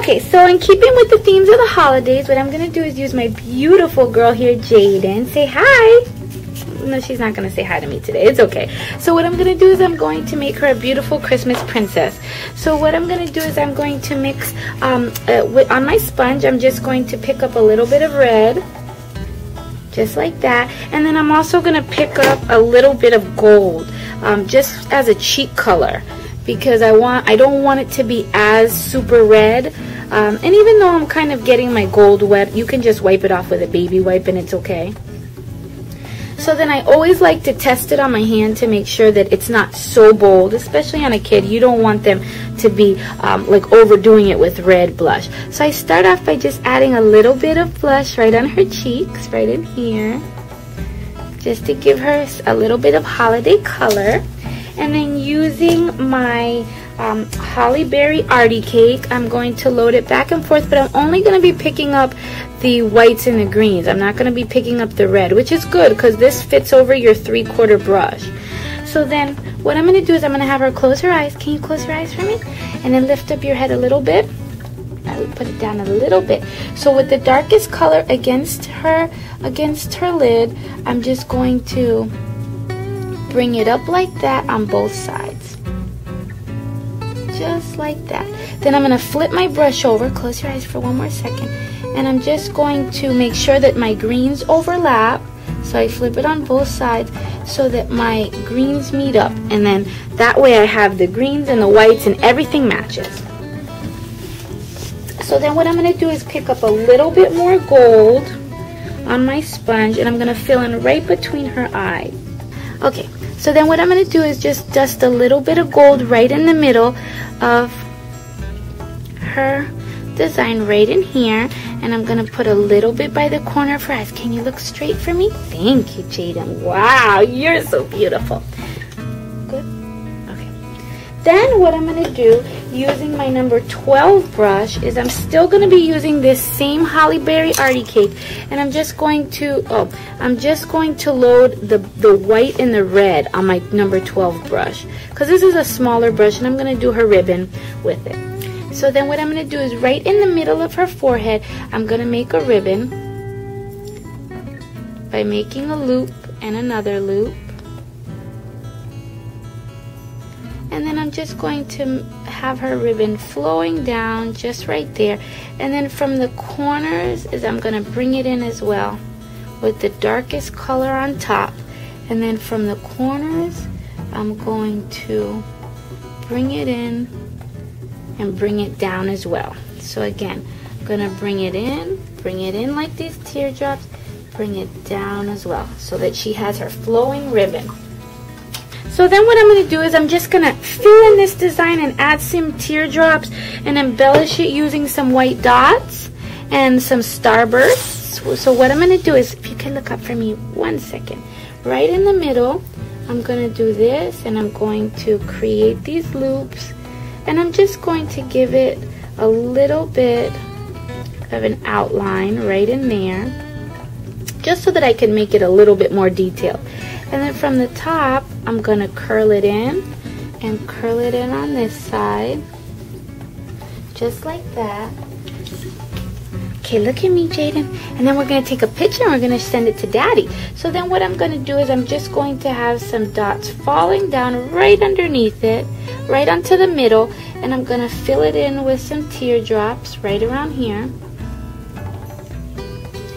Okay, so in keeping with the themes of the holidays, what I'm going to do is use my beautiful girl here, Jaden. Say hi. No, she's not going to say hi to me today. It's okay. So what I'm going to do is I'm going to make her a beautiful Christmas princess. So what I'm going to do is I'm going to mix, on my sponge, I'm just going to pick up a little bit of red. Just like that. And then I'm also going to pick up a little bit of gold, just as a cheek color. Because I don't want it to be as super red. And even though I'm kind of getting my gold wet, you can just wipe it off with a baby wipe and it's okay. So then I always like to test it on my hand to make sure that it's not so bold, especially on a kid. You don't want them to be like overdoing it with red blush. So I start off by just adding a little bit of blush right on her cheeks, right in here, just to give her a little bit of holiday color. And then using my Holly Berry Arty cake, I'm going to load it back and forth, but I'm only going to be picking up the whites and the greens. I'm not going to be picking up the red, which is good because this fits over your 3/4 brush. So then what I'm going to do is I'm going to have her close her eyes. Can you close your eyes for me? And then lift up your head a little bit. I would put it down a little bit. So with the darkest color against her lid, I'm just going to bring it up like that on both sides. Just like that. Then I'm going to flip my brush over. Close your eyes for one more second. And I'm just going to make sure that my greens overlap. So I flip it on both sides so that my greens meet up. And then that way I have the greens and the whites and everything matches. So then what I'm going to do is pick up a little bit more gold on my sponge. And I'm going to fill in right between her eyes. Okay. So then what I'm going to do is just dust a little bit of gold right in the middle of her design right in here. And I'm going to put a little bit by the corner of her eyes. Can you look straight for me? Thank you, Jaden. Wow, you're so beautiful. Good? Okay. Then what I'm going to do, using my number 12 brush, is I'm still going to be using this same Holly Berry Arty cake. And I'm just going to load the white and the red on my number 12 brush. Because this is a smaller brush and I'm going to do her ribbon with it. So then what I'm going to do is right in the middle of her forehead, I'm going to make a ribbon by making a loop and another loop. And then I'm just going to have her ribbon flowing down just right there. And then from the corners is I'm going to bring it in as well with the darkest color on top. And then from the corners, I'm going to bring it in and bring it down as well. So again, I'm going to bring it in like these teardrops, bring it down as well so that she has her flowing ribbon. So then what I'm going to do is I'm just going to fill in this design and add some teardrops and embellish it using some white dots and some starbursts. So what I'm going to do is, if you can look up for me 1 second, right in the middle, I'm going to do this and I'm going to create these loops and I'm just going to give it a little bit of an outline right in there, just so that I can make it a little bit more detailed. And then from the top, I'm going to curl it in and curl it in on this side, just like that. Okay, look at me, Jaden. And then we're going to take a picture and we're going to send it to Daddy. So then what I'm going to do is I'm just going to have some dots falling down right underneath it, right onto the middle, and I'm going to fill it in with some teardrops right around here.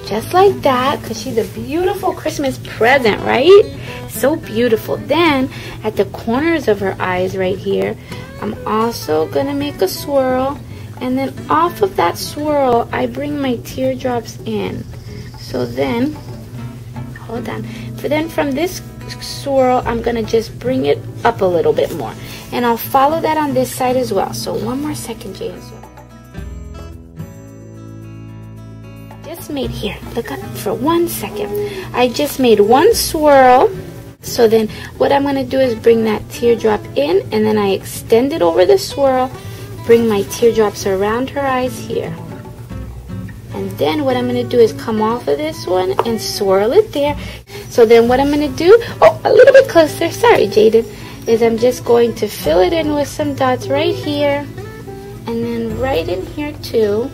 Just like that, because she's a beautiful Christmas present, right? So beautiful. Then, at the corners of her eyes right here, I'm also going to make a swirl. And then off of that swirl, I bring my teardrops in. So then, hold on. But then from this swirl, I'm going to just bring it up a little bit more. And I'll follow that on this side as well. So one more second, James. Just made here, look up for 1 second. I just made one swirl. So then what I'm going to do is bring that teardrop in and then I extend it over the swirl, bring my teardrops around her eyes here. And then what I'm going to do is come off of this one and swirl it there. So then what I'm going to do, oh, a little bit closer, sorry Jaden, is I'm just going to fill it in with some dots right here. And then right in here too,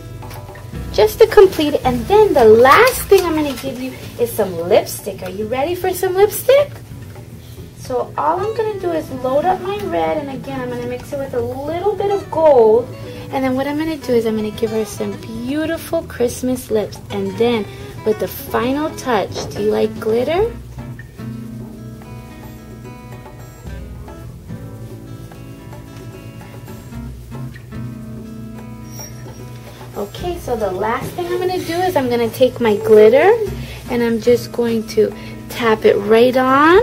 just to complete it. And then the last thing I'm going to give you is some lipstick. Are you ready for some lipstick? So all I'm going to do is load up my red, and again I'm going to mix it with a little bit of gold. And then what I'm going to do is I'm going to give her some beautiful Christmas lips. And then with the final touch, do you like glitter? Okay, so the last thing I'm going to do is I'm going to take my glitter and I'm just going to tap it right on.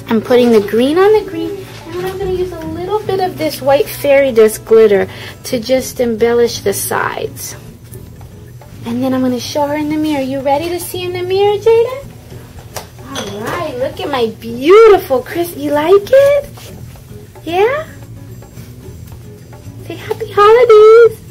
I'm putting the green on the green, and then I'm going to use a little bit of this white fairy dust glitter to just embellish the sides. And then I'm going to show her in the mirror. You ready to see in the mirror, Jaden? All right, look at my beautiful Chris. You like it? Yeah? Say happy holidays.